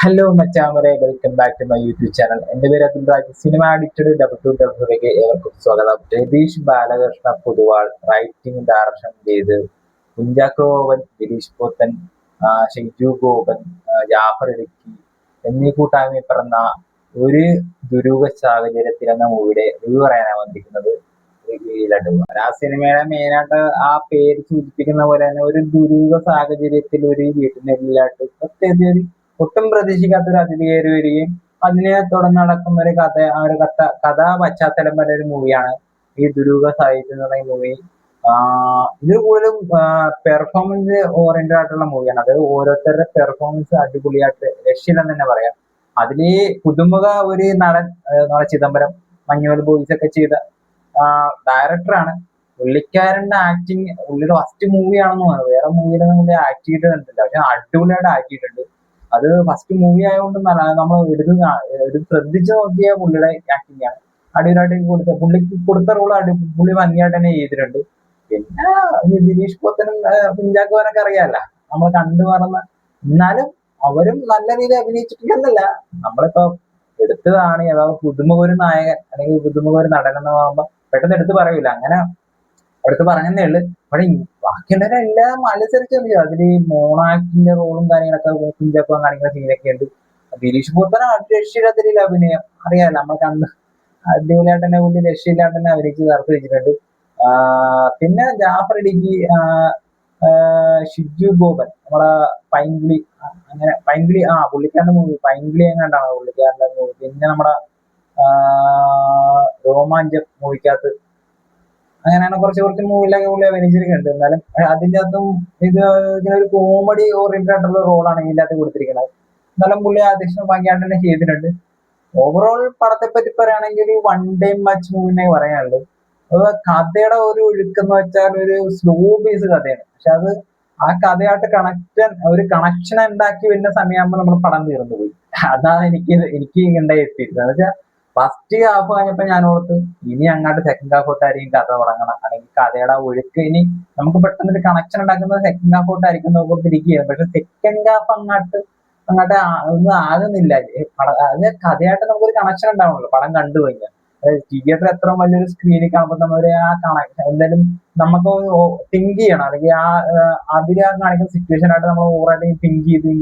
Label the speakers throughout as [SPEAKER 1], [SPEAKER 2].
[SPEAKER 1] Hello മച്ചാമരെ, welcome back to my YouTube channel. എന്റെ പേര് Athul Raj. Cinema addicted W ഏവർക്കും സ്വാഗതം. രതീഷ് ബാലകൃഷ്ണ പൊതുവാൾ റൈറ്റിംഗ് ഡയറക്ഷൻ ചെയ്ത് കുഞ്ചാക്കോ ബോബൻ, ഗിരീഷ് പോത്തൻ, ഷിജു ഗോപൻ, ജാഫർ ഇടുക്കി എന്നീ കൂട്ടായ്മ പിറന്ന ഒരു ദുരൂഹ സാഹചര്യത്തിൽ എന്ന മൂവിയുടെ റിവ്യൂ പറയാനാണ് വന്നിരിക്കുന്നത്. ആ സിനിമയുടെ മെയിനായിട്ട് ആ പേര് സൂചിപ്പിക്കുന്ന പോലെ തന്നെ ഒരു ദുരൂഹ സാഹചര്യത്തിൽ ഒരു വീട്ടിനുള്ളിലായിട്ട് പ്രത്യേകിച്ച് ഒരു ഒട്ടും പ്രതീക്ഷിക്കാത്ത ഒരു അതിഥി കയറി വരികയും അതിനെ തുടർന്ന് നടക്കുന്ന ഒരു കഥാ പശ്ചാത്തലം വരെ ഒരു മൂവിയാണ് ഈ ദുരൂഹ സാഹിത്യം എന്ന് പറയുന്ന മൂവി. ഇത് കൂടുതലും പെർഫോമൻസ് ഓറിയന്റഡ് ആയിട്ടുള്ള മൂവിയാണ്. അത് ഓരോരുത്തരുടെ പെർഫോമൻസ് അടിപൊളിയായിട്ട് രക്ഷയില്ലെന്ന് തന്നെ പറയാം. അതില് പുതുമുഖ ഒരു നടൻ നമ്മുടെ ചിദംബരം, മഞ്ഞുമൽ ബോയ്സ് ഒക്കെ ചെയ്ത ഡയറക്ടറാണ്. പുള്ളിക്കാരന്റെ ആക്ടിങ് പുള്ളിയുടെ ഫസ്റ്റ് മൂവിയാണെന്ന് തോന്നുന്നു. വേറെ മൂവിയിലൊന്നും പുള്ളി ആക്ട് ചെയ്തിട്ട് കണ്ടിട്ടില്ല, പക്ഷെ അടിപൊളിയായിട്ട് ആക്ട് ചെയ്തിട്ടുണ്ട്. അത് ഫസ്റ്റ് മൂവി ആയതുകൊണ്ട് നമ്മൾ എടുത്ത് ശ്രദ്ധിച്ചു നോക്കിയ പുള്ളിയുടെ ആക്ടിങ് ആണ് അടിപൊളിയായിട്ട് പുള്ളിക്ക് കൊടുത്ത റോൾ പുള്ളി ഭംഗിയായിട്ട് തന്നെ ചെയ്തിട്ടുണ്ട്. പിന്നെ ദിലീഷ് പോത്തനും കുഞ്ചാക്കോനൊക്കെ അറിയാമല്ല, നമ്മൾ കണ്ടു മറന്ന, എന്നാലും അവരും നല്ല രീതിയിൽ അഭിനയിച്ചിട്ടില്ലെന്നല്ല. നമ്മളിപ്പോ എടുത്തതാണ് അതായത് പുതുമുഖ ഒരു നായകൻ അല്ലെങ്കിൽ പുതുമുഖ ഒരു നടൻ എന്ന് പറയുമ്പോൾ പെട്ടെന്ന് എടുത്ത് പറയൂല, അങ്ങനെ എടുത്ത് പറഞ്ഞതേ ഉള്ളു. പക്ഷെ ബാക്കിയുള്ളവരെല്ലാം മത്സരിച്ചു. അതിൽ ഈ മോണാക്ടിന്റെ റോളും കാര്യങ്ങളൊക്കെ കുഞ്ചാക്കോ കാണിക്കുന്ന സീനൊക്കെ ഉണ്ട്. ഗിരീഷ് പോത്തന രക്ഷയില്ലാത്ത രീതിയിൽ അഭിനയം അറിയാമല്ലോ, നമ്മൾ കണ്ട് അടിപൊളിയായിട്ട് തന്നെ പുള്ളി രക്ഷയില്ലാണ്ട് തന്നെ അഭിനയിച്ച് ചേർത്ത് വെച്ചിട്ടുണ്ട്. പിന്നെ ജാഫർ ഇടുക്കി, ഷിജു ഗോപൻ, നമ്മളെ പൈങ്കിളി, അങ്ങനെ പൈങ്കിളി പുള്ളിക്കാരന്റെ മൂവി പൈങ്കിളി എങ്ങാണ്ടാണ് പുള്ളിക്കാരന്റെ മൂവി. പിന്നെ നമ്മുടെ രോമാഞ്ചം മൂവിക്കകത്ത് അങ്ങനെയാണ് കുറച്ച് മൂവിലൊക്കെ പുള്ളി അഭിനയിച്ചിരിക്കുന്നുണ്ട്. എന്നാലും അതിൻ്റെ അകത്തും ഇത് ഇങ്ങനെ ഒരു കോമഡി ഓറിയന്റഡ് ആയിട്ടുള്ള റോളാണ് ഇതിൻ്റെ അകത്ത് കൊടുത്തിരിക്കുന്നത്. എന്നാലും പുള്ളി അധ്യക്ഷൻ ഭംഗിയായിട്ട് തന്നെ ചെയ്തിട്ടുണ്ട്. ഓവറോൾ പടത്തെ പറ്റി പറയുകയാണെങ്കിൽ ഒരു വൺ ടൈം വാച്ച് മൂവിനെ പറയാനുള്ളൂ. കഥയുടെ ഒരു ഒഴുക്കെന്ന് വെച്ചാൽ ഒരു സ്ലോ ബേസ് കഥയാണ്, പക്ഷെ അത് ആ കഥയായിട്ട് കണക്ഷൻ ഉണ്ടാക്കി വരുന്ന സമയമാകുമ്പോൾ നമ്മൾ പടം തീർന്നു പോയി. അതാണ് എനിക്ക് ഉണ്ടായി എത്തിയിരുന്നത്. എന്ന് വെച്ചാൽ ഫസ്റ്റ് ഹാഫ് കഴിഞ്ഞപ്പോ ഞാൻ ഓർത്ത് ഇനി അങ്ങോട്ട് സെക്കൻഡ് ഹാഫ് തൊട്ടായിരിക്കും കഥ തുടങ്ങണം, അല്ലെങ്കിൽ കഥയുടെ ഒഴുക്ക് ഇനി നമുക്ക് പെട്ടെന്ന് ഒരു കണക്ഷൻ ഉണ്ടാക്കുന്നത് സെക്കൻഡ് ഹാഫ് തൊട്ടായിരിക്കും നോക്കിയിരിക്കുകയാണ്. പക്ഷെ സെക്കൻഡ് ഹാഫ് അങ്ങോട്ട് ഒന്നും ആകുന്നില്ല. അത് കഥയായിട്ട് നമുക്കൊരു കണക്ഷൻ ഉണ്ടാവുമല്ലോ പടം കണ്ടു കഴിഞ്ഞാൽ. തിയേറ്റർ എത്ര വലിയൊരു സ്ക്രീനിൽ കാണുമ്പോൾ നമ്മൾ ആ കണക്ഷൻ എന്തായാലും നമുക്ക് തിങ്ക് ചെയ്യണം, അല്ലെങ്കിൽ അതിൽ കാണിക്കുന്ന സിറ്റുവേഷൻ ആയിട്ട് നമ്മൾ ഓവറായിട്ട് തിങ്ക് ചെയ്ത്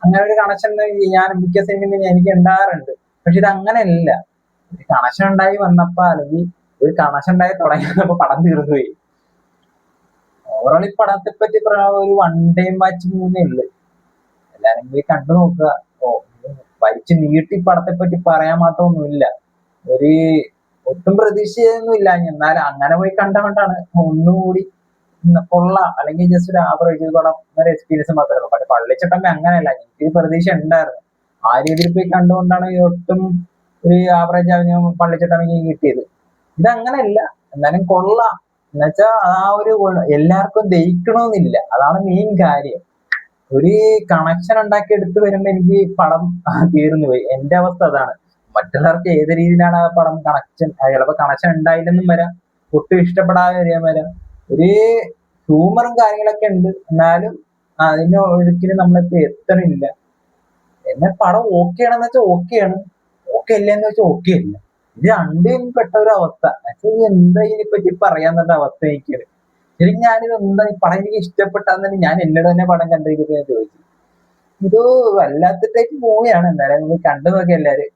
[SPEAKER 1] അങ്ങനെ ഒരു കണക്ഷൻ ഞാൻ മിക്ക സിനിമയിൽ എനിക്ക് ഉണ്ടാകാറുണ്ട്. പക്ഷെ ഇത് അങ്ങനെയല്ല. ഒരു കണക്ഷൻ ഉണ്ടായി വന്നപ്പോ, അല്ലെങ്കിൽ ഒരു കണക്ഷൻ ഉണ്ടായി തുടങ്ങിയപ്പോ പടം തീർന്നു പോയി. ഓവറോൾ ഈ പടത്തെ പറ്റി ഒരു വൺ ടൈം വാച്ച് മൂന്നേ ഉള്ളു. എല്ലാരും പോയി കണ്ടു നോക്കുക. വലിച്ചു നീട്ടി പടത്തെ പറ്റി പറയാൻ മാത്രമൊന്നുമില്ല. ഒരു ഒട്ടും പ്രതീക്ഷയൊന്നുമില്ല, എന്നാലും അങ്ങനെ പോയി കണ്ടുകൊണ്ടാണ് ഒന്നുകൂടി കൊള്ളാം, അല്ലെങ്കിൽ ജസ്റ്റ് ഒരു ആവറേജ് പടം ഒരു എക്സ്പീരിയൻസ് മാത്രമേ ഉള്ളൂ. പക്ഷെ പള്ളിച്ചട്ടമ്പി അങ്ങനെയല്ല, എനിക്ക് പ്രതീക്ഷ ഉണ്ടായിരുന്നു. ആ രീതിയിൽ പോയി കണ്ടുകൊണ്ടാണ് ഒട്ടും ഒരു ആവറേജ് അഭിനയം പള്ളിച്ചട്ടമ്പിക്ക് കിട്ടിയത്. ഇതങ്ങനെയല്ല, എന്നാലും കൊള്ളാം. എന്നുവെച്ചാൽ ആ ഒരു എല്ലാവർക്കും ദഹിക്കണമെന്നില്ല, അതാണ് മെയിൻ കാര്യം. ഒരു കണക്ഷൻ ഉണ്ടാക്കി എടുത്തു വരുമ്പോ എനിക്ക് പടം തീർന്നു പോയി. എന്റെ അവസ്ഥ അതാണ്. മറ്റുള്ളവർക്ക് ഏത് രീതിയിലാണ് ആ പടം കണക്ഷൻ, ചിലപ്പോ കണക്ഷൻ ഉണ്ടായില്ലെന്നും വരാം, ഒട്ടും ഇഷ്ടപ്പെടാതെ വരാം. ഒരു ഹ്യൂമറും കാര്യങ്ങളൊക്കെ ഉണ്ട്, എന്നാലും അതിന്റെ ഒഴുക്കിന് നമ്മളിപ്പോ എത്തണില്ല. എന്നെ പടം ഓക്കെ ആണെന്ന് വെച്ചാൽ ഓക്കെയാണ്, ഓക്കെ അല്ലെന്ന് വെച്ചാൽ ഓക്കെ അല്ല. ഇത് രണ്ടും പെട്ട ഒരു അവസ്ഥ. എന്താ ഇതിനെപ്പറ്റി പറയാന്നുള്ള അവസ്ഥ എനിക്കാണ്. ശരിക്കും ഞാനിത് എന്താ ഈ പടം എനിക്ക് ഇഷ്ടപ്പെട്ടാന്ന് ഞാൻ എന്നോട് തന്നെ പടം കണ്ടിരിക്കുന്നത് ചോദിച്ചു. ഇത് വല്ലാത്ത ടൈപ്പ് മൂവിയാണ്. എന്തായാലും നിങ്ങൾ കണ്ടു നോക്കി എല്ലാവരും.